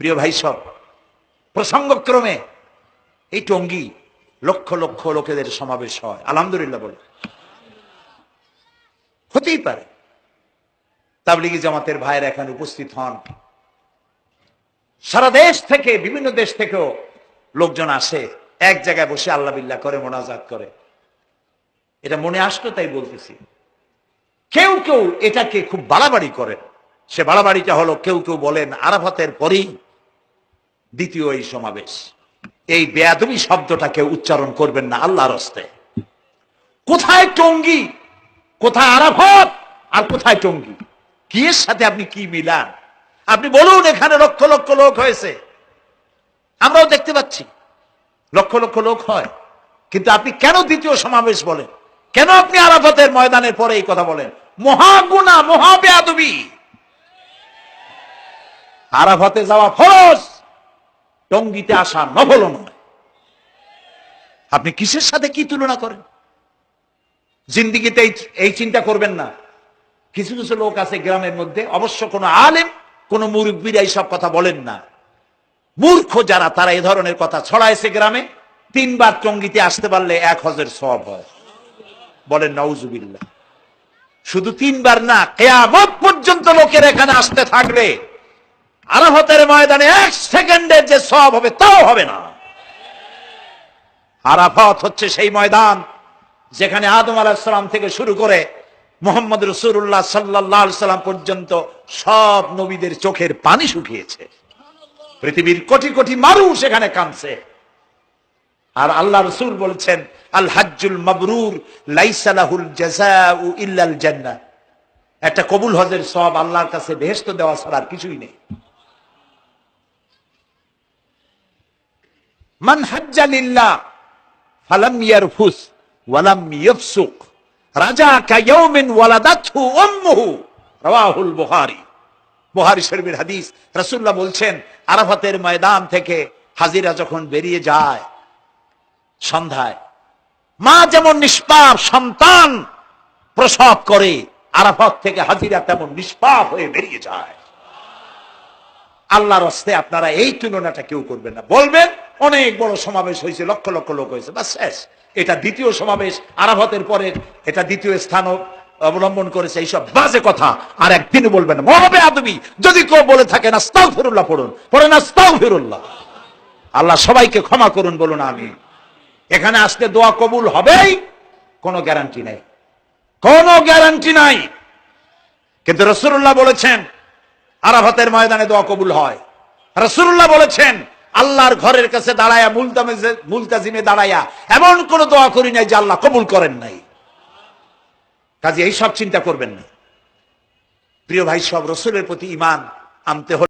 প্রিয় ভাই সব, প্রসঙ্গক্রমে এই টঙ্গী লক্ষ লক্ষ লোকেদের সমাবেশ হয়, আলহামদুলিল্লাহ বলে। হতেই পারে তাবলিগি জামাতের ভাইয়েরা এখানে উপস্থিত হন, সারা দেশ থেকে, বিভিন্ন দেশ থেকেও লোকজন আসে, এক জায়গায় বসে আল্লাহ বিল্লাহ করে, মোনাজাত করে। এটা মনে আসলো তাই বলতেছি। কেউ কেউ এটাকে খুব বাড়াবাড়ি করেন। সে বাড়াবাড়িটা হলো, কেউ কেউ বলেন আরাফাতের পরেই দ্বিতীয় এই সমাবেশ। এই বেয়াদবি শব্দটাকে উচ্চারণ করবেন না আল্লাহর হস্তে। কোথায় টঙ্গী, কোথায় আরাফাত, আর কোথায় টঙ্গী? কি এর সাথে আপনি কি মিলান? আপনি বলুন এখানে লক্ষ লক্ষ লোক হয়েছে, আমরাও দেখতে পাচ্ছি লক্ষ লক্ষ লোক হয়, কিন্তু আপনি কেন দ্বিতীয় সমাবেশ বলেন? কেন আপনি আরাফাতের ময়দানের পরে এই কথা বলেন? মহাগুনাহ, মহা বেয়াদবি। আরাফাতে যাওয়া ফরজ, টঙ্গীতে আসা নফল নয়। আপনি কিসের সাথে কি তুলনা করেন? জিন্দিগিতে এই চিন্তা করবেন না। কিছু কিছু লোক আছে গ্রামের মধ্যে, অবশ্য কোনো আলেম, কোন মুরব্বীরা এইসব কথা বলেন না, মূর্খ যারা, তারা এই ধরনের কথা ছড়াইছে গ্রামে। 3 বার টঙ্গীতে আসতে পারলে 1 হজের সওয়াব হয়। বলেন নাউজুবিল্লাহ। শুধু 3 বার না, কিয়ামত পর্যন্ত লোকের এখানে আসতে থাকবে, আরাফাতের ময়দানে 1 সেকেন্ডের যে সওয়াব হবে তাও হবে না। আরাফাত হচ্ছে সেই ময়দান যেখানে আদম আলাইহিস সালাম থেকে শুরু করে মুহাম্মদ রাসূলুল্লাহ সাল্লাল্লাহু আলাইহি সাল্লাম পর্যন্ত সব নবীদের চোখের পানি শুকিয়েছে। পৃথিবীর কোটি কোটি মানুষ এখানে কাঁদছে। আর আল্লাহ রাসূল বলেছেন, আল হাজ্জুল মাবরুর লাইসা লাহুল জাযাউ ইল্লাল জান্নাহ। একটা কবুল হজের সওয়াব আল্লাহর কাছে বেহেশত দেওয়া ছাড়া আর কিছুই নেই। মান হাজ্জা লিল্লাহ ফালাম ইয়ারফুস ওয়ালাম ইয়াফসুক রাজা কায়াউমিন ওয়ালাদাতহু উম্মুহু, রাওয়াহুল বুখারী। বুখারী শরীফের হাদিস। রাসূলুল্লাহ বলছেন, আরাফাতের ময়দান থেকে হাজিরা যখন বেরিয়ে যায় সন্ধ্যায়, মা যেমন নিষ্পাপ সন্তান প্রসব করে, আরাফাত থেকে হাজিরা তেমন নিষ্পাপ হয়ে বেরিয়ে যায়। আল্লাহর হস্তে আপনারা এই তুলনাটা কেউ করবেন না। বলবেন অনেক বড় সমাবেশ হয়েছে, লক্ষ লক্ষ লোক হয়েছে, বাস শেষ। এটা দ্বিতীয় সমাবেশ, আরাফাতের পরে এটা দ্বিতীয় স্থান অবলম্বন করেছে, এইসব বাজে কথা আর একদিনও বলবেন না। মহাবে আদবি যদি কেউ বলে থাকেন, আস্তাগফিরুল্লাহ পড়ুন, পড়েন আস্তাগফিরুল্লাহ। আল্লাহ সবাইকে ক্ষমা করুন, বলুন আমিন। এখানে আসলে দোয়া কবুল হবেই, কোনো গ্যারান্টি নাই, কোনো গ্যারান্টি নাই। কিন্তু রাসূলুল্লাহ বলেছেন আরাফাতের ময়দানে দোয়া কবুল হয়। রাসূলুল্লাহ বলেছেন, আল্লাহর ঘরের কাছে দাঁড়ায়া, মুলতাজিমে দাঁড়ায়া এমন কোন দোয়া করি নাই যে আল্লাহ কবুল করেন নাই। কাজে এইসব চিন্তা করবেন না। প্রিয় ভাই সব, রাসূলের প্রতি ঈমান আনতে হলে